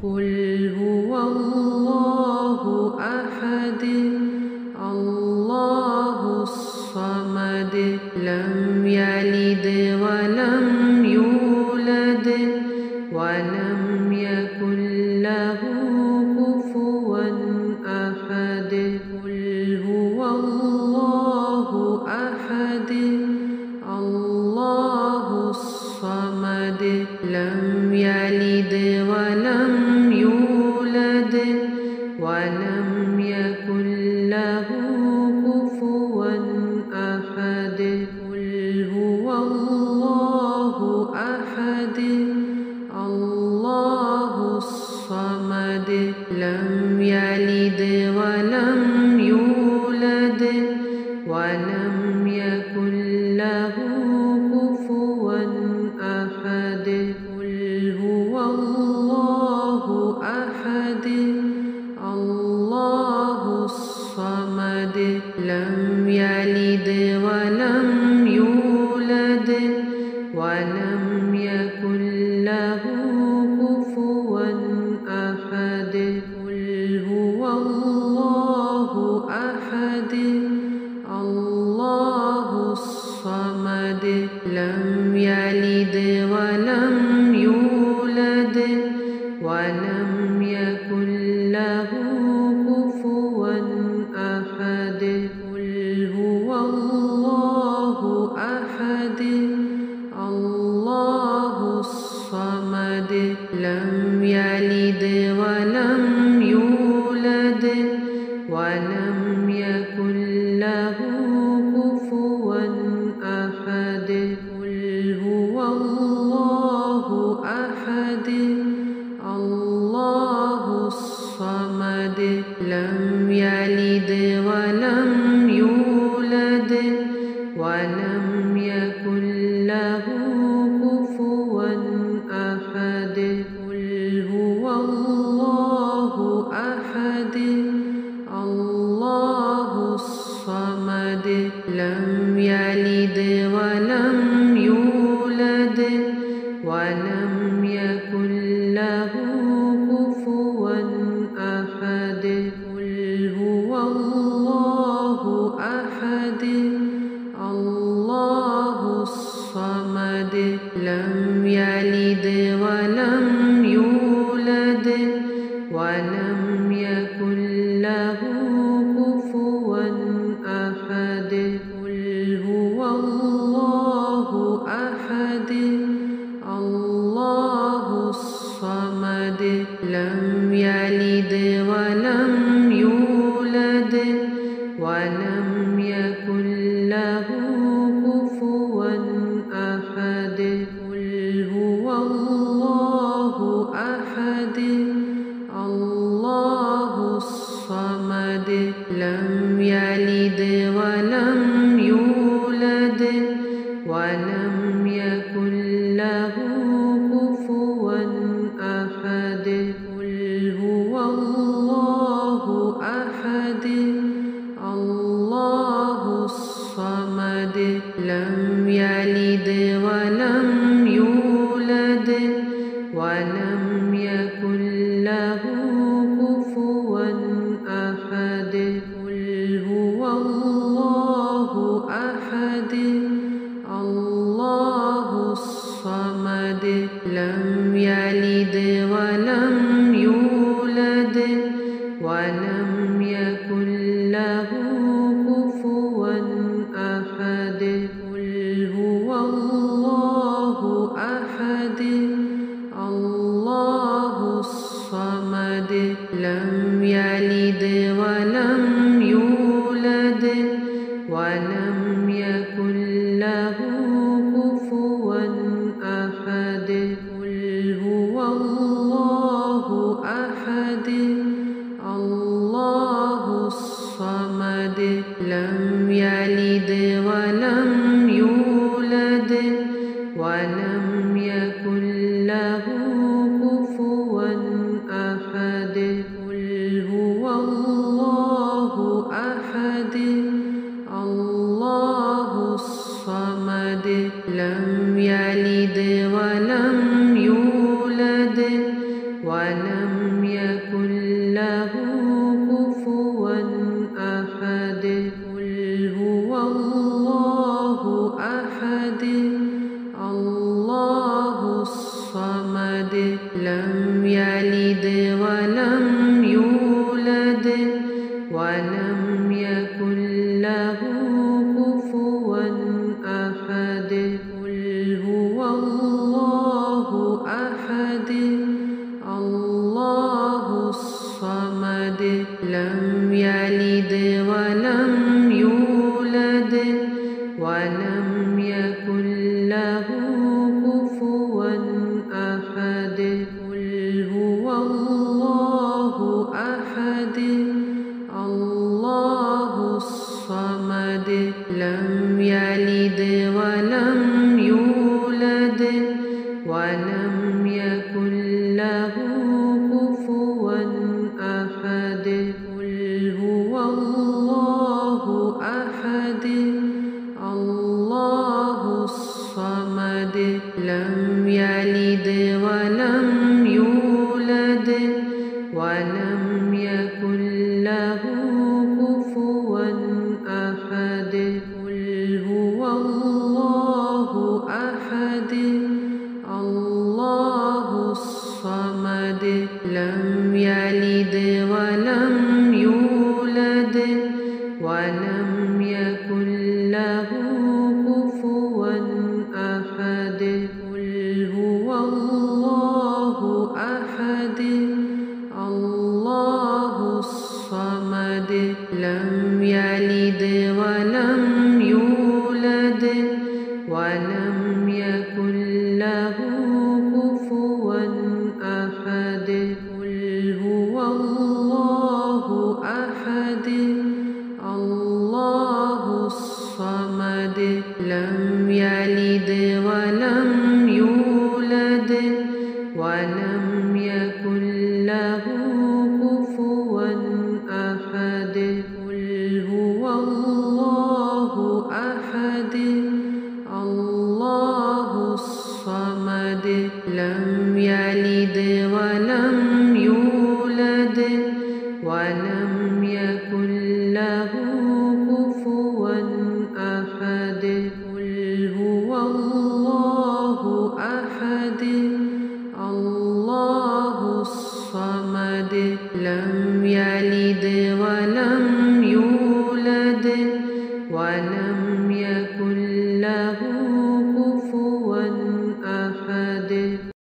قل هو الله أحد الله الصمد لم يلد ولم يولد ولم يكن له كفوا أحد قل هو الله أحد الله الصمد لم يلد ولم يولد ولم يكن له كفوا أحد قل هو الله أحد الله الصمد لم يلد ولم يولد ولم يكن له كفوا أحد قل هو الله أحد الله الصمد لم يلد ولم يولد ولم يكن له كفوا أحد قل هو الله أحد الله الصمد لم يلد ولم يولد ولم يكن له كفوا أحد قل هو الله أحد الله الصمد لم يلد ولم يولد ولم يكن له كفوا أحد قل هو الله أحد الله الصمد لم يلد ولم يولد ولم يكن له كفوا أحد قل هو الله أحد الله الصمد لم يلد ولم يولد ولم يكن له كفوا أحد قل هو الله أحد الله الصمد لم يلد ولم يولد ولم يكن له كفوا أحد قل هو الله أحد الله الصمد لم يلد ولم يولد ولم يكن له كفوا أحد قل هو الله أحد الله الصمد لم يلد ولم يولد ولم يكن له كفوا أحد قل هو الله أحد الله الصمد لم يلد ولم يولد ولم يكن له كفوا أحد قل هو الله أحد الله الصمد لم يلد ولم يولد ولم يكن له كفوا أحد قل هو الله أحد الله الصمد لم يلد ولم يولد ولم يكن له كفوا أحد قل هو الله أحد الله الصمد لم يلد ولم يولد ولم يكن له كفوا أحد قل هو الله أحد الله الصمد لم يلد ولم يولد ولم لم يلد ولم يولد ولم يكن له كفوا أحد قل هو الله أحد الله الصمد لم يلد ولم يولد ولم يكن له كفوا أحد قل هو الله أحد الله الصمد لم يلد ولم يولد ولم يكن له كفوا أحد قل هو الله أحد الله الصمد لم يلد ولم يولد ولم يكن له كفوا أحد قل هو الله أحد الله الصمد لم يلد ولم يولد ولم يكن له كفوا أحد قل هو الله أحد الله الصمد لم يلد ولم يولد ولم يكن له كفوا أحد قل هو الله أحد الله الصمد لم يلد ولم يولد ولم يكن له كفوا أحد قل هو الله أحد الله الصمد لم يلد